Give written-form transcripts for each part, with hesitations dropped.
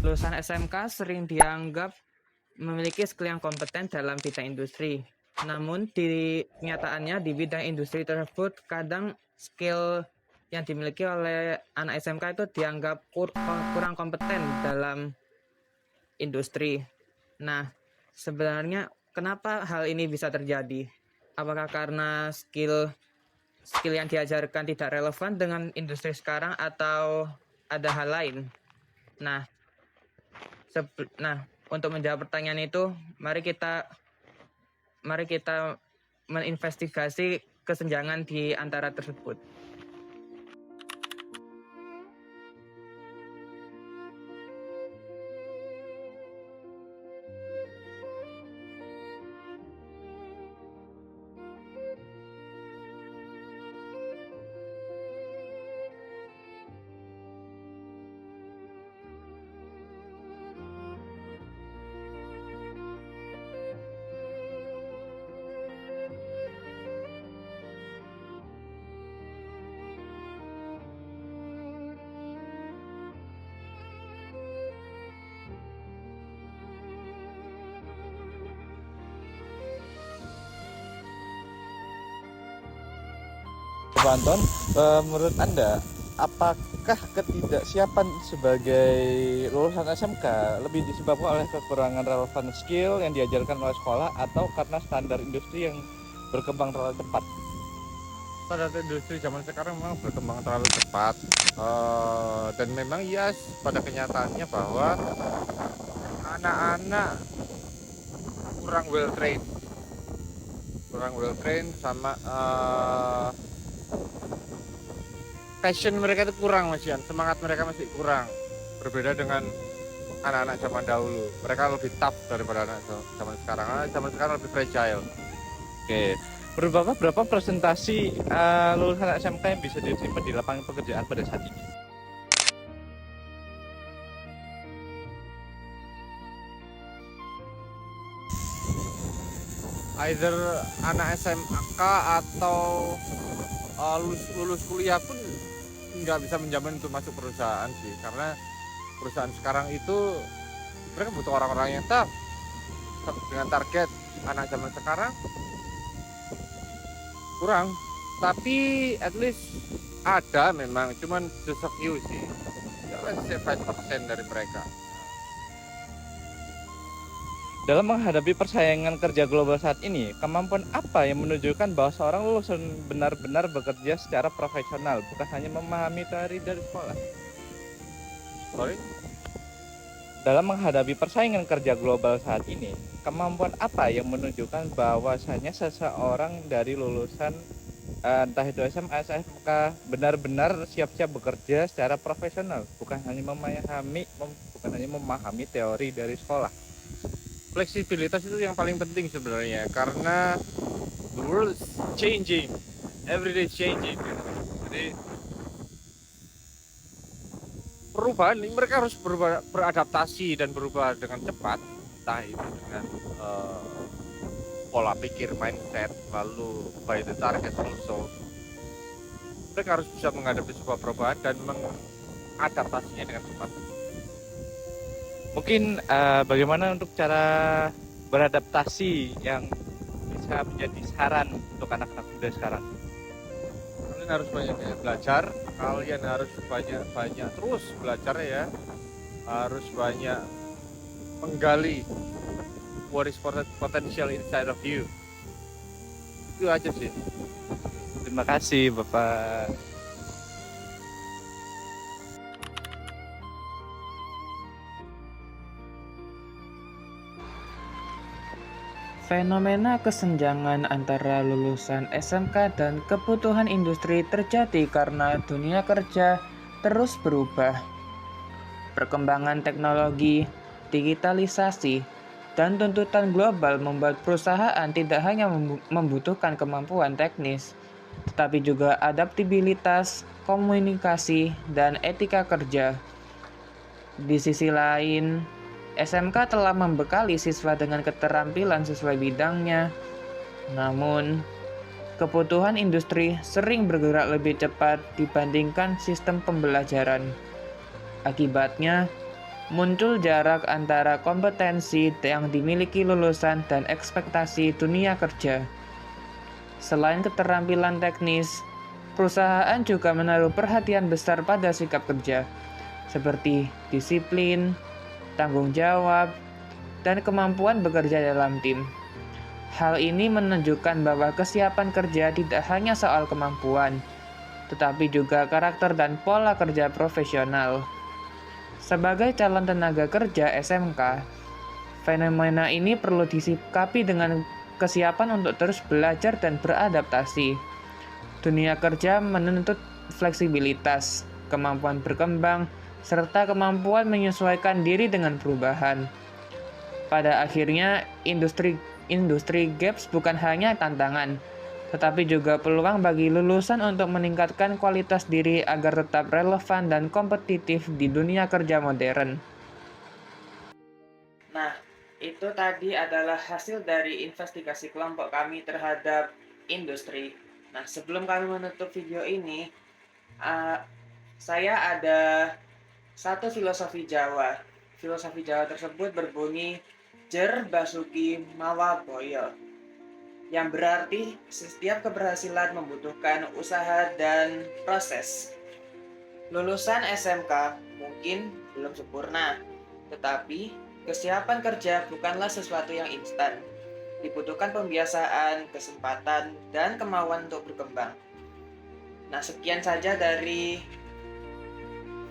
Lulusan SMK sering dianggap memiliki skill yang kompeten dalam bidang industri. Namun di kenyataannya di bidang industri tersebut kadang skill yang dimiliki oleh anak SMK itu dianggap kurang kompeten dalam industri. Nah, sebenarnya kenapa hal ini bisa terjadi? Apakah karena skill yang diajarkan tidak relevan dengan industri sekarang atau ada hal lain? Nah, untuk menjawab pertanyaan itu, mari kita menginvestigasi kesenjangan di antara tersebut. Pak Anton, menurut Anda, apakah ketidaksiapan sebagai lulusan SMK lebih disebabkan oleh kekurangan relevan skill yang diajarkan oleh sekolah atau karena standar industri yang berkembang terlalu cepat? Standar industri zaman sekarang memang berkembang terlalu cepat, dan memang ya pada kenyataannya bahwa anak-anak kurang well trained sama passion mereka itu kurang, semangat mereka masih kurang, berbeda dengan anak-anak zaman dahulu. Mereka lebih tough daripada anak zaman sekarang. Anak zaman sekarang lebih fragile. Oke, berapa presentasi lulusan SMK yang bisa diterima di lapangan pekerjaan pada saat ini? Either anak SMK atau lulus kuliah pun nggak bisa menjamin untuk masuk perusahaan sih, karena perusahaan sekarang itu mereka butuh orang-orang yang tough dengan target. Anak zaman sekarang kurang, tapi at least ada memang, cuman just a few sih, ya let's say 5% dari mereka. Dalam menghadapi persaingan kerja global saat ini, kemampuan apa yang menunjukkan bahwa seorang lulusan benar-benar bekerja secara profesional, bukan hanya memahami teori dari sekolah? Sorry? Dalam menghadapi persaingan kerja global saat ini, kemampuan apa yang menunjukkan bahwasanya seseorang dari lulusan entah itu SMA, SMK benar-benar siap-siap bekerja secara profesional, bukan hanya memahami teori dari sekolah? Fleksibilitas itu yang paling penting sebenarnya, karena the world is changing, every day changing. Jadi perubahan ini mereka harus beradaptasi dan berubah dengan cepat, entah itu dengan pola pikir, mindset, lalu by the target also. Mereka harus bisa menghadapi sebuah perubahan dan mengadaptasinya dengan cepat. Mungkin bagaimana untuk cara beradaptasi yang bisa menjadi saran untuk anak-anak muda sekarang? Kalian harus banyak belajar, kalian harus banyak terus belajar ya, harus banyak menggali what is potential inside of you. Itu aja sih. Terima kasih Bapak. Fenomena kesenjangan antara lulusan SMK dan kebutuhan industri terjadi karena dunia kerja terus berubah. Perkembangan teknologi, digitalisasi, dan tuntutan global membuat perusahaan tidak hanya membutuhkan kemampuan teknis, tetapi juga adaptabilitas, komunikasi, dan etika kerja. Di sisi lain, SMK telah membekali siswa dengan keterampilan sesuai bidangnya. Namun, kebutuhan industri sering bergerak lebih cepat dibandingkan sistem pembelajaran. Akibatnya, muncul jarak antara kompetensi yang dimiliki lulusan dan ekspektasi dunia kerja. Selain keterampilan teknis, perusahaan juga menaruh perhatian besar pada sikap kerja, seperti disiplin, tanggung jawab, dan kemampuan bekerja dalam tim. Hal ini menunjukkan bahwa kesiapan kerja tidak hanya soal kemampuan, tetapi juga karakter dan pola kerja profesional. Sebagai calon tenaga kerja SMK, fenomena ini perlu disikapi dengan kesiapan untuk terus belajar dan beradaptasi. Dunia kerja menuntut fleksibilitas, kemampuan berkembang, serta kemampuan menyesuaikan diri dengan perubahan. Pada akhirnya, industri gaps bukan hanya tantangan, tetapi juga peluang bagi lulusan untuk meningkatkan kualitas diri agar tetap relevan dan kompetitif di dunia kerja modern. Nah, itu tadi adalah hasil dari investigasi kelompok kami terhadap industri. Nah, sebelum kami menutup video ini, saya ada satu filosofi Jawa. Filosofi Jawa tersebut berbunyi Jer Basuki Mawa Boyo, yang berarti setiap keberhasilan membutuhkan usaha dan proses. Lulusan SMK mungkin belum sempurna, tetapi kesiapan kerja bukanlah sesuatu yang instan. Dibutuhkan pembiasaan, kesempatan, dan kemauan untuk berkembang. Nah, sekian saja dari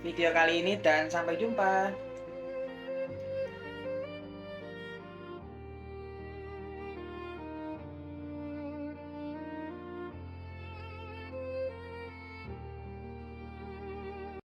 video kali ini dan sampai jumpa.